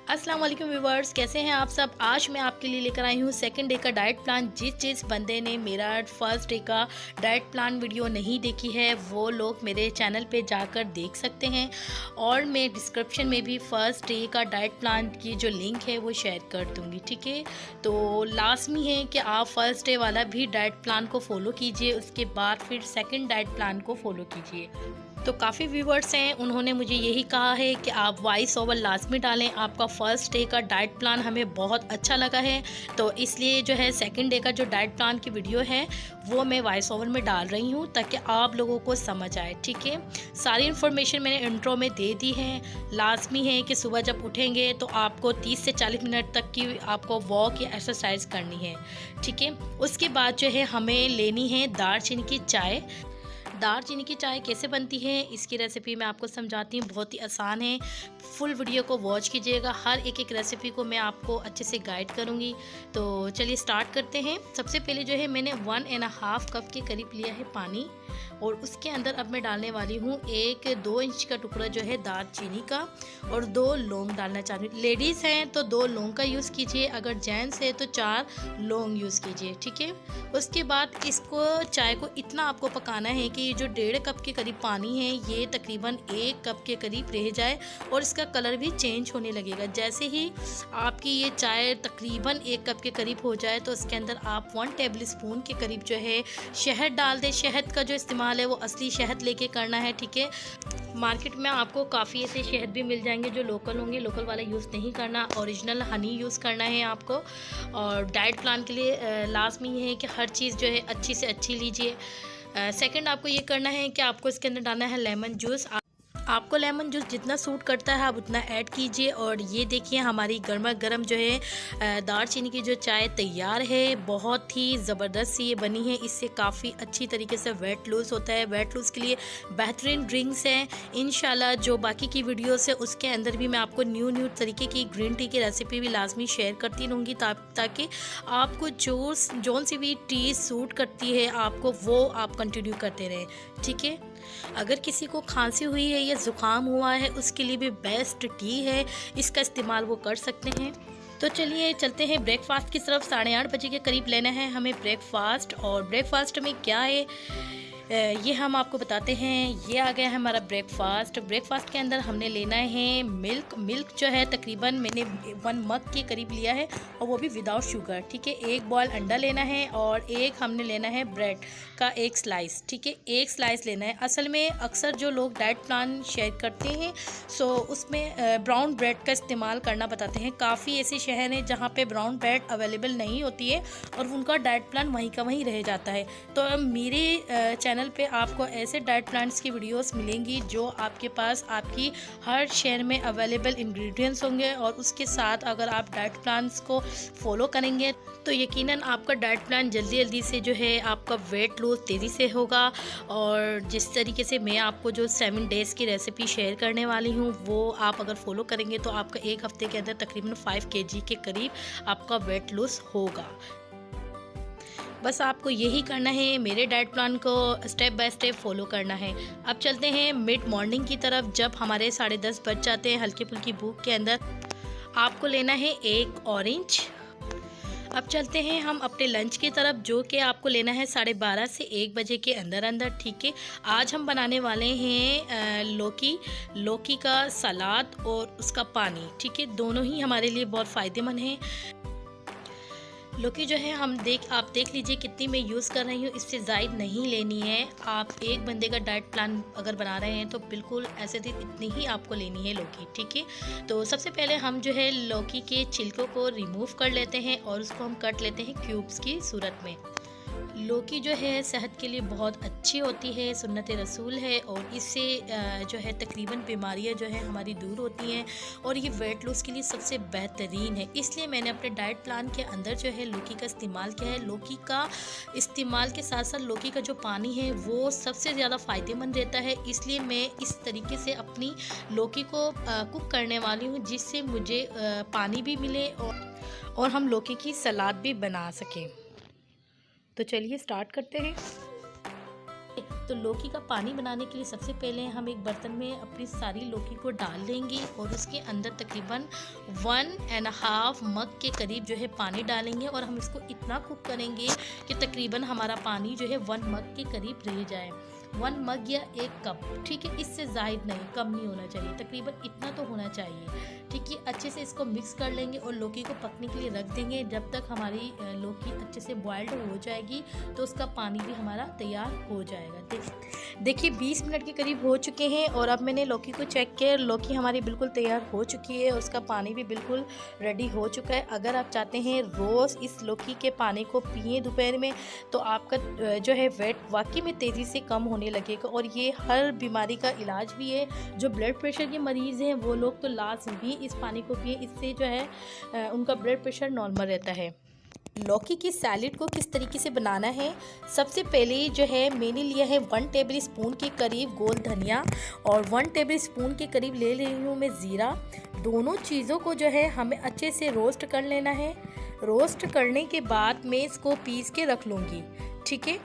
अस्सलाम वालेकुम व्यूवर्स, कैसे हैं आप सब। आज मैं आपके लिए लेकर आई हूँ सेकंड डे का डाइट प्लान। जिस बंदे ने मेरा फर्स्ट डे का डाइट प्लान वीडियो नहीं देखी है वो लोग मेरे चैनल पे जाकर देख सकते हैं, और मैं डिस्क्रिप्शन में भी फ़र्स्ट डे का डाइट प्लान की जो लिंक है वो शेयर कर दूँगी। ठीक है, तो लाजमी है कि आप फर्स्ट डे वाला भी डाइट प्लान को फॉलो कीजिए, उसके बाद फिर सेकेंड डाइट प्लान को फॉलो कीजिए। तो काफ़ी व्यूवर्स हैं, उन्होंने मुझे यही कहा है कि आप वॉइस ओवर लाजमी डालें। आपका फ़र्स्ट डे का डाइट प्लान हमें बहुत अच्छा लगा है, तो इसलिए जो है सेकंड डे का जो डाइट प्लान की वीडियो है वो मैं वॉइस ओवर में डाल रही हूँ ताकि आप लोगों को समझ आए। ठीक है, सारी इन्फॉर्मेशन मैंने इंट्रो में दे दी है। लाजमी है कि सुबह जब उठेंगे तो आपको 30 से 40 मिनट तक की आपको वॉक या एक्सरसाइज करनी है। ठीक है, उसके बाद जो है हमें लेनी है दालचीनी की चाय। दालचीनी की चाय कैसे बनती है इसकी रेसिपी मैं आपको समझाती हूँ, बहुत ही आसान है। फुल वीडियो को वॉच कीजिएगा, हर एक रेसिपी को मैं आपको अच्छे से गाइड करूँगी। तो चलिए स्टार्ट करते हैं। सबसे पहले जो है मैंने 1.5 कप के करीब लिया है पानी, और उसके अंदर अब मैं डालने वाली हूँ 1-2 इंच का टुकड़ा जो है दालचीनी का, और 2 लौंग डालना चाहती हूँ। लेडीज़ हैं तो 2 लौंग का यूज़ कीजिए, अगर जेंट्स है तो 4 लौंग यूज़ कीजिए। ठीक है, उसके बाद इसको चाय को इतना आपको पकाना है कि ये जो 1.5 कप के करीब पानी है ये तकरीबन 1 कप के करीब रह जाए, और इसका कलर भी चेंज होने लगेगा। जैसे ही आपकी ये चाय तकरीबन 1 कप के करीब हो जाए तो इसके अंदर आप 1 टेबल स्पून के करीब जो है शहद डाल दें। शहद का जो इस्तेमाल है वो असली शहद लेके करना है। ठीक है, मार्केट में आपको काफ़ी ऐसे शहद भी मिल जाएंगे जो लोकल होंगे, लोकल वाला यूज़ नहीं करना, ओरिजिनल हनी यूज़ करना है आपको। और डाइट प्लान के लिए लाजमी है कि हर चीज़ जो है अच्छी से अच्छी लीजिए। सेकंड आपको ये करना है कि आपको इसके अंदर डालना है लेमन जूस। आपको लेमन जूस जितना सूट करता है आप उतना ऐड कीजिए। और ये देखिए हमारी गर्मा गर्म जो है दालचीनी की जो चाय तैयार है, बहुत ही ज़बरदस्त सी ये बनी है। इससे काफ़ी अच्छी तरीके से वेट लूज़ होता है। वेट लूज़ के लिए बेहतरीन ड्रिंक्स हैं। इंशाल्लाह जो बाकी की वीडियोस है उसके अंदर भी मैं आपको न्यू तरीके की ग्रीन टी की रेसिपी भी लाजमी शेयर करती रहूँगी, ताकि आपको जोन सी भी टी सूट करती है आपको वो आप कंटिन्यू करते रहें। ठीक है, अगर किसी को खांसी हुई है या ज़ुकाम हुआ है उसके लिए भी बेस्ट टी है, इसका इस्तेमाल वो कर सकते हैं। तो चलिए चलते हैं ब्रेकफास्ट की तरफ। 8:30 बजे के करीब लेना है हमें ब्रेकफास्ट। और ब्रेकफास्ट में क्या है ये हम आपको बताते हैं। ये आ गया है हमारा ब्रेकफास्ट। ब्रेकफास्ट के अंदर हमने लेना है मिल्क जो है तकरीबन मैंने 1 मग के करीब लिया है, और वो भी विदाउट शुगर। ठीक है, 1 बॉयल अंडा लेना है, और एक हमने लेना है ब्रेड का 1 स्लाइस। ठीक है, 1 स्लाइस लेना है। असल में अक्सर जो लोग डाइट प्लान शेयर करते हैं सो उसमें ब्राउन ब्रेड का इस्तेमाल करना बताते हैं। काफ़ी ऐसे शहर हैं जहाँ पे ब्राउन ब्रेड अवेलेबल नहीं होती है और उनका डाइट प्लान वहीं का वहीं रह जाता है। तो मेरे चैनल पे आपको ऐसे डाइट प्लान्स की वीडियोस मिलेंगी जो आपके पास आपकी हर शहर में अवेलेबल इंग्रेडिएंट्स होंगे, और उसके साथ अगर आप डाइट प्लान्स को फॉलो करेंगे तो यकीनन आपका डाइट प्लान जल्दी से जो है आपका वेट लूज तेज़ी से होगा। और जिस तरीके से मैं आपको जो 7 डेज़ की रेसिपी शेयर करने वाली हूँ वो आप अगर फॉलो करेंगे तो आपका 1 हफ्ते के अंदर तकरीबन 5 kg के करीब आपका वेट लूज होगा। बस आपको यही करना है, मेरे डाइट प्लान को स्टेप बाय स्टेप फॉलो करना है। अब चलते हैं मिड मॉर्निंग की तरफ, जब हमारे 10:30 बज जाते हैं हल्की फुल्की भूख के अंदर। आपको लेना है 1 ऑरेंज। अब चलते हैं हम अपने लंच की तरफ, जो कि आपको लेना है 12:30 से 1 बजे के अंदर। ठीक है, आज हम बनाने वाले हैं लौकी का सलाद और उसका पानी। ठीक है, दोनों ही हमारे लिए बहुत फ़ायदेमंद हैं। लौकी जो है आप देख लीजिए कितनी मैं यूज़ कर रही हूँ, इससे ज़ायद नहीं लेनी है। आप एक बंदे का डाइट प्लान अगर बना रहे हैं तो बिल्कुल ऐसे दिन इतनी ही आपको लेनी है लौकी। ठीक है, तो सबसे पहले हम जो है लौकी के छिलकों को रिमूव कर लेते हैं और उसको हम कट लेते हैं क्यूब्स की सूरत में। लौकी जो है सेहत के लिए बहुत अच्छी होती है, सुन्नत रसूल है, और इससे जो है तकरीबन बीमारियां जो है हमारी दूर होती हैं, और ये वेट लॉस के लिए सबसे बेहतरीन है। इसलिए मैंने अपने डाइट प्लान के अंदर जो है लौकी का इस्तेमाल किया है। लौकी का इस्तेमाल के साथ साथ लौकी का जो पानी है वो सबसे ज़्यादा फ़ायदेमंद रहता है। इसलिए मैं इस तरीके से अपनी लौकी को कुक करने वाली हूँ जिससे मुझे पानी भी मिले और हम लौकी की सलाद भी बना सकें। तो चलिए स्टार्ट करते हैं। तो लौकी का पानी बनाने के लिए सबसे पहले हम एक बर्तन में अपनी सारी लौकी को डाल लेंगे और उसके अंदर तकरीबन 1.5 मग के करीब जो है पानी डालेंगे और हम इसको इतना कुक करेंगे कि तकरीबन हमारा पानी जो है 1 मग के करीब रह जाए। 1 मग या 1 कप, ठीक है, इससे ज़ायद नहीं, कम नहीं होना चाहिए, तकरीबन इतना तो होना चाहिए। ठीक है, अच्छे से इसको मिक्स कर लेंगे और लौकी को पकने के लिए रख देंगे। जब तक हमारी लौकी अच्छे से बॉइल्ड हो जाएगी तो उसका पानी भी हमारा तैयार हो जाएगा। देखिए 20 मिनट के करीब हो चुके हैं और अब मैंने लौकी को चेक किया, लौकी हमारी बिल्कुल तैयार हो चुकी है और उसका पानी भी बिल्कुल रेडी हो चुका है। अगर आप चाहते हैं रोज़ इस लौकी के पानी को पिए दोपहर में तो आपका जो है वेट वाकई में तेज़ी से कम होने लगेगा और ये हर बीमारी का इलाज भी है। जो ब्लड प्रेशर के मरीज़ हैं वो लोग तो लाजमी इस पानी को पिए, इससे जो है उनका ब्लड प्रेशर नॉर्मल रहता है। लौकी की सैलेड को किस तरीके से बनाना है, सबसे पहले जो है मैंने लिया है 1 टेबल स्पून के करीब गोल धनिया और 1 टेबल स्पून के करीब ले रही हूँ मैं ज़ीरा। दोनों चीज़ों को जो है हमें अच्छे से रोस्ट कर लेना है। रोस्ट करने के बाद मैं इसको पीस के रख लूँगी। ठीक है,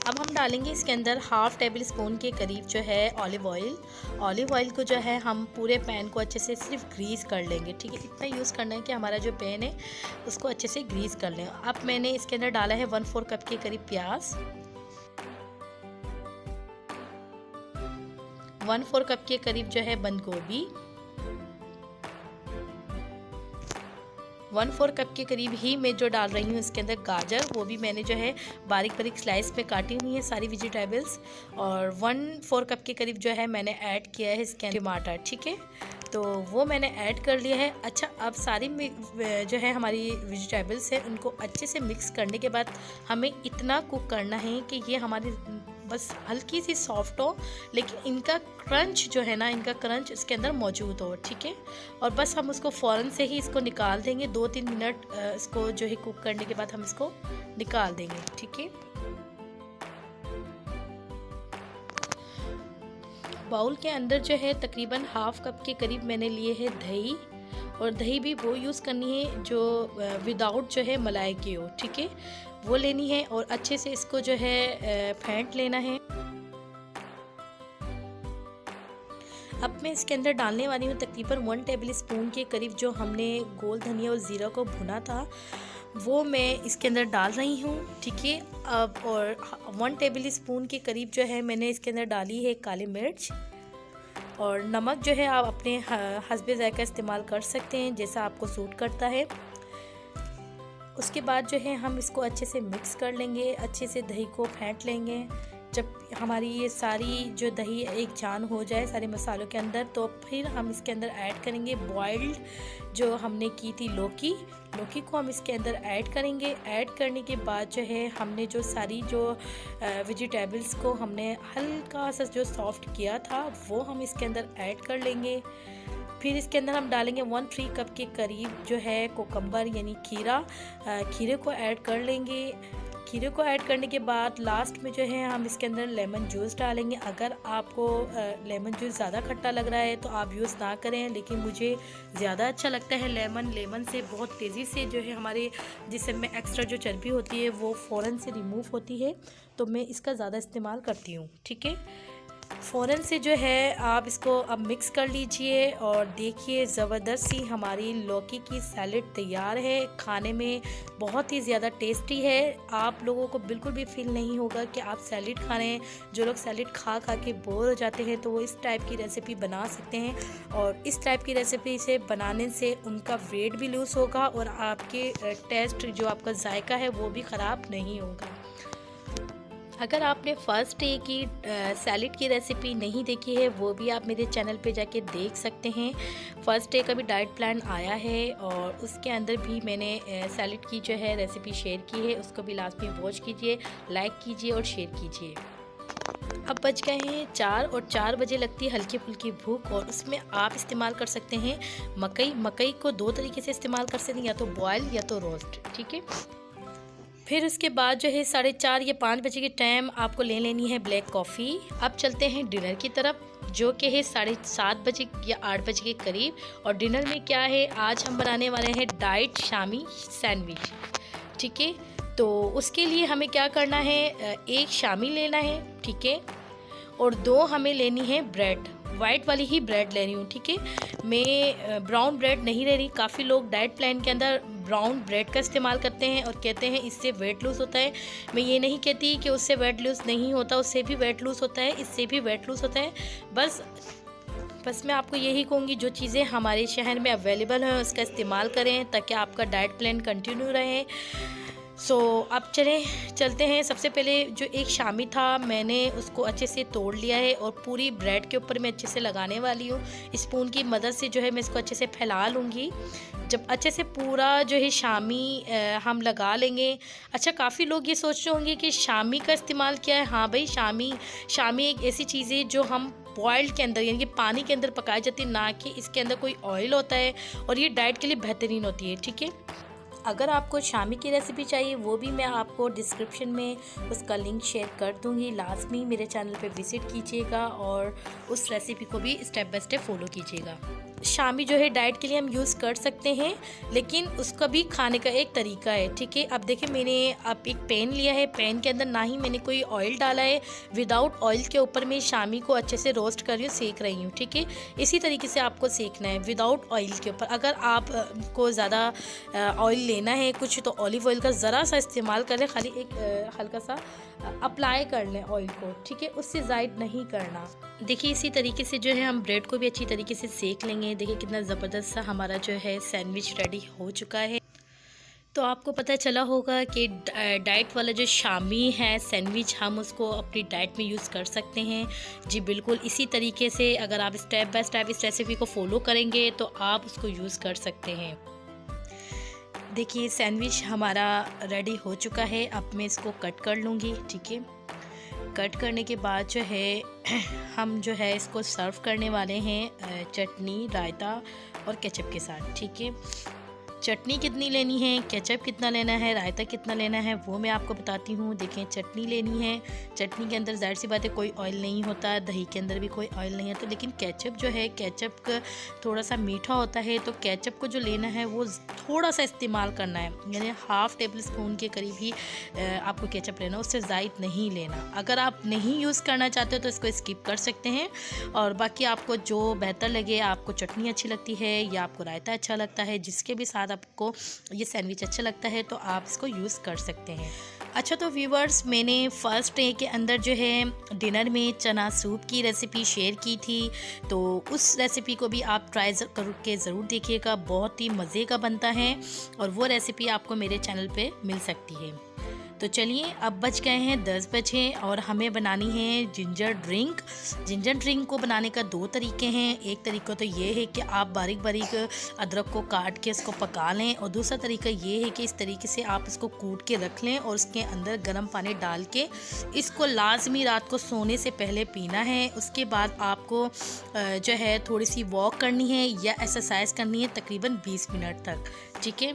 अब हम डालेंगे इसके अंदर 1/2 टेबल स्पून के करीब जो है ऑलिव ऑयल। ऑलिव ऑयल को जो है हम पूरे पैन को अच्छे से सिर्फ ग्रीस कर लेंगे। ठीक है, इतना यूज़ करना है कि हमारा जो पैन है उसको अच्छे से ग्रीस कर लें। अब मैंने इसके अंदर डाला है 1/4 कप के करीब प्याज, 1/4 कप के करीब जो है बंद गोभी, 1/4 कप के करीब ही मैं जो डाल रही हूँ इसके अंदर गाजर, वो भी मैंने जो है बारीक बारीक स्लाइस पे काटी हुई है सारी वेजिटेबल्स, और 1/4 कप के करीब जो है मैंने ऐड किया है इसके अंदर टमाटर। ठीक है, तो वो मैंने ऐड कर लिया है। अच्छा, अब सारी जो है हमारी वेजिटेबल्स है उनको अच्छे से मिक्स करने के बाद हमें इतना कुक करना है कि ये हमारी बस हल्की सी सॉफ्ट हो, लेकिन इनका क्रंच जो है ना, इनका क्रंच इसके अंदर मौजूद हो। ठीक है, और बस हम उसको फ़ौरन से ही इसको निकाल देंगे। 2-3 मिनट इसको जो है कुक करने के बाद हम इसको निकाल देंगे। ठीक है, बाउल के अंदर जो है तकरीबन 1/2 कप के करीब मैंने लिए है दही, और दही भी वो यूज़ करनी है जो विदाउट जो है मलाई की हो। ठीक है, वो लेनी है और अच्छे से इसको जो है फेंट लेना है। अब मैं इसके अंदर डालने वाली हूँ तकरीबन 1 टेबल स्पून के करीब जो हमने गोल धनिया और ज़ीरा को भुना था, वो मैं इसके अंदर डाल रही हूँ। ठीक है, अब और 1 टेबल स्पून के करीब जो है मैंने इसके अंदर डाली है काली मिर्च, और नमक जो है आप अपने हस्बे ज़ायका इस्तेमाल कर सकते हैं जैसा आपको सूट करता है। उसके बाद जो है हम इसको अच्छे से मिक्स कर लेंगे, अच्छे से दही को फेंट लेंगे। जब हमारी ये सारी जो दही एक जान हो जाए सारे मसालों के अंदर, तो फिर हम इसके अंदर ऐड करेंगे बॉइल्ड जो हमने की थी लौकी को हम इसके अंदर ऐड करेंगे। ऐड करने के बाद जो है हमने जो सारी जो वेजिटेबल्स को हमने हल्का सा जो सॉफ्ट किया था वो हम इसके अंदर ऐड कर लेंगे। फिर इसके अंदर हम डालेंगे 1/3 कप के करीब जो है कोकम्बर यानी खीरे को ऐड कर लेंगे। खीरे को ऐड करने के बाद लास्ट में जो है हम इसके अंदर लेमन जूस डालेंगे। अगर आपको लेमन जूस ज़्यादा खट्टा लग रहा है तो आप यूज़ ना करें, लेकिन मुझे ज़्यादा अच्छा लगता है लेमन से बहुत तेज़ी से जो है हमारे जिसम में एक्स्ट्रा जो चर्बी होती है वो फ़ौरन से रिमूव होती है, तो मैं इसका ज़्यादा इस्तेमाल करती हूँ। ठीक है, फ़ौरन से जो है आप इसको अब मिक्स कर लीजिए और देखिए ज़बरदस्त सी हमारी लौकी की सैलेड तैयार है। खाने में बहुत ही ज़्यादा टेस्टी है, आप लोगों को बिल्कुल भी फील नहीं होगा कि आप सैलेड खा रहे हैं। जो लोग सैलेड खा के बोर हो जाते हैं तो वो इस टाइप की रेसिपी बना सकते हैं, और इस टाइप की रेसिपी से बनाने से उनका वेट भी लूज़ होगा और आपके टेस्ट जो आपका जायका है वो भी ख़राब नहीं होगा। अगर आपने फ़र्स्ट डे की सैलेड की रेसिपी नहीं देखी है वो भी आप मेरे चैनल पे जाके देख सकते हैं। फ़र्स्ट डे का भी डाइट प्लान आया है और उसके अंदर भी मैंने सैलेड की जो है रेसिपी शेयर की है, उसको भी लास्ट में वॉच कीजिए, लाइक कीजिए और शेयर कीजिए। अब बज गए हैं 4 और 4 बजे लगती है हल्की फुल्की भूख, और उसमें आप इस्तेमाल कर सकते हैं मकई को 2 तरीके से इस्तेमाल कर सकते हैं, या तो बॉयल या तो रोस्ट। ठीक है, फिर उसके बाद जो है 4:30 या 5 बजे के टाइम आपको ले लेनी है ब्लैक कॉफ़ी। अब चलते हैं डिनर की तरफ, जो कि है 7:30 बजे या 8 बजे के करीब। और डिनर में क्या है, आज हम बनाने वाले हैं डाइट शामी सैंडविच। ठीक है, तो उसके लिए हमें क्या करना है, एक शामी लेना है, ठीक है, और 2 हमें लेनी है ब्रेड, वाइट वाली ही ब्रेड ले रही हूँ। ठीक है, मैं ब्राउन ब्रेड नहीं ले रही। काफ़ी लोग डाइट प्लान के अंदर ब्राउन ब्रेड का इस्तेमाल करते हैं और कहते हैं इससे वेट लूज़ होता है। मैं ये नहीं कहती कि उससे वेट लूज़ नहीं होता, उससे भी वेट लूज़ होता है, इससे भी वेट लूज़ होता है। बस मैं आपको यही कहूँगी, जो चीज़ें हमारे शहर में अवेलेबल हैं उसका इस्तेमाल करें ताकि आपका डाइट प्लान कंटिन्यू रहे। अब चलते हैं। सबसे पहले जो एक शामी था मैंने उसको अच्छे से तोड़ लिया है और पूरी ब्रेड के ऊपर मैं अच्छे से लगाने वाली हूँ। स्पून की मदद से जो है मैं इसको अच्छे से फैला लूँगी। जब अच्छे से पूरा जो है शामी हम लगा लेंगे। अच्छा, काफ़ी लोग ये सोच रहे होंगे कि शामी का इस्तेमाल क्या है। हाँ भाई, शामी एक ऐसी चीज़ है जो हम बॉइल्ड के अंदर यानी कि पानी के अंदर पकाई जाती है, ना कि इसके अंदर कोई ऑयल होता है, और ये डाइट के लिए बेहतरीन होती है। ठीक है, अगर आपको शामी की रेसिपी चाहिए वो भी मैं आपको डिस्क्रिप्शन में उसका लिंक शेयर कर दूंगी। लाजमी मेरे चैनल पे विज़िट कीजिएगा और उस रेसिपी को भी स्टेप बाय स्टेप फॉलो कीजिएगा। शामी जो है डाइट के लिए हम यूज़ कर सकते हैं, लेकिन उसका भी खाने का एक तरीका है। ठीक है, अब देखिए मैंने अब एक पैन लिया है, पैन के अंदर ना ही मैंने कोई ऑयल डाला है, विदाउट ऑयल के ऊपर मैं शामी को अच्छे से रोस्ट कर रही हूँ, सेक रही हूँ। ठीक है, इसी तरीके से आपको सेकना है विदाउट ऑयल के ऊपर। अगर आप को ज़्यादा ऑयल लेना है कुछ, तो ऑलिव ऑयल का ज़रा सा इस्तेमाल कर लें, खाली एक हल्का सा अप्लाई कर लें ऑयल को। ठीक है, उससे ज़ायद नहीं करना। देखिए इसी तरीके से जो है हम ब्रेड को भी अच्छी तरीके से सेक लेंगे। देखिए कितना ज़बरदस्त सा हमारा जो है सैंडविच रेडी हो चुका है। तो आपको पता चला होगा कि डाइट वाला जो शामी है सैंडविच, हम उसको अपनी डाइट में यूज़ कर सकते हैं। जी बिल्कुल, इसी तरीके से अगर आप स्टेप बाय स्टेप इस रेसिपी को फॉलो करेंगे तो आप उसको यूज़ कर सकते हैं। देखिए सैंडविच हमारा रेडी हो चुका है। अब मैं इसको कट कर लूँगी। ठीक है, कट करने के बाद जो है हम जो है इसको सर्व करने वाले हैं चटनी, रायता और केचप के साथ। ठीक है, चटनी कितनी लेनी है, केचप कितना लेना है, रायता कितना लेना है, वो मैं आपको बताती हूँ। देखें, चटनी लेनी है, चटनी के अंदर जाहिर सी बात है कोई ऑयल नहीं होता, दही के अंदर भी कोई ऑयल नहीं होता, लेकिन केचप जो है, केचप का थोड़ा सा मीठा होता है, तो केचप को जो लेना है वो थोड़ा सा इस्तेमाल करना है, यानी ½ टेबल स्पून के करीब ही आपको केचप लेना, उससे ज़ायद नहीं लेना। अगर आप नहीं यूज़ करना चाहते हो तो इसको स्किप कर सकते हैं, और बाकी आपको जो बेहतर लगे, आपको चटनी अच्छी लगती है या आपको रायता अच्छा लगता है, जिसके भी साथ आपको ये सैंडविच अच्छा लगता है तो आप इसको यूज़ कर सकते हैं। अच्छा, तो व्यूवर्स, मैंने फर्स्ट डे के अंदर जो है डिनर में चना सूप की रेसिपी शेयर की थी, तो उस रेसिपी को भी आप ट्राई करके ज़रूर देखिएगा। बहुत ही मज़े का बनता है और वो रेसिपी आपको मेरे चैनल पे मिल सकती है। तो चलिए, अब बज गए हैं 10 बजे और हमें बनानी है जिंजर ड्रिंक। जिंजर ड्रिंक को बनाने का 2 तरीके हैं। एक तरीका तो ये है कि आप बारीक बारीक अदरक को काट के इसको पका लें, और दूसरा तरीका ये है कि इस तरीके से आप इसको कूट के रख लें और उसके अंदर गर्म पानी डाल के इसको लाजमी रात को सोने से पहले पीना है। उसके बाद आपको जो है थोड़ी सी वॉक करनी है या एक्सरसाइज करनी है तकरीबन 20 मिनट तक। ठीक है,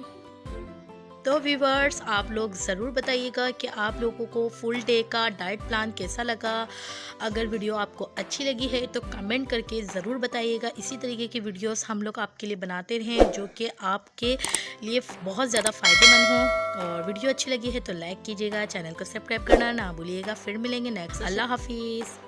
तो व्यूवर्स, आप लोग ज़रूर बताइएगा कि आप लोगों को फुल डे का डाइट प्लान कैसा लगा। अगर वीडियो आपको अच्छी लगी है तो कमेंट करके ज़रूर बताइएगा। इसी तरीके की वीडियोस हम लोग आपके लिए बनाते रहें जो कि आपके लिए बहुत ज़्यादा फ़ायदेमंद हों। और वीडियो अच्छी लगी है तो लाइक कीजिएगा, चैनल को सब्सक्राइब करना ना भूलिएगा। फिर मिलेंगे नेक्स्ट। अल्लाह हाफिज़।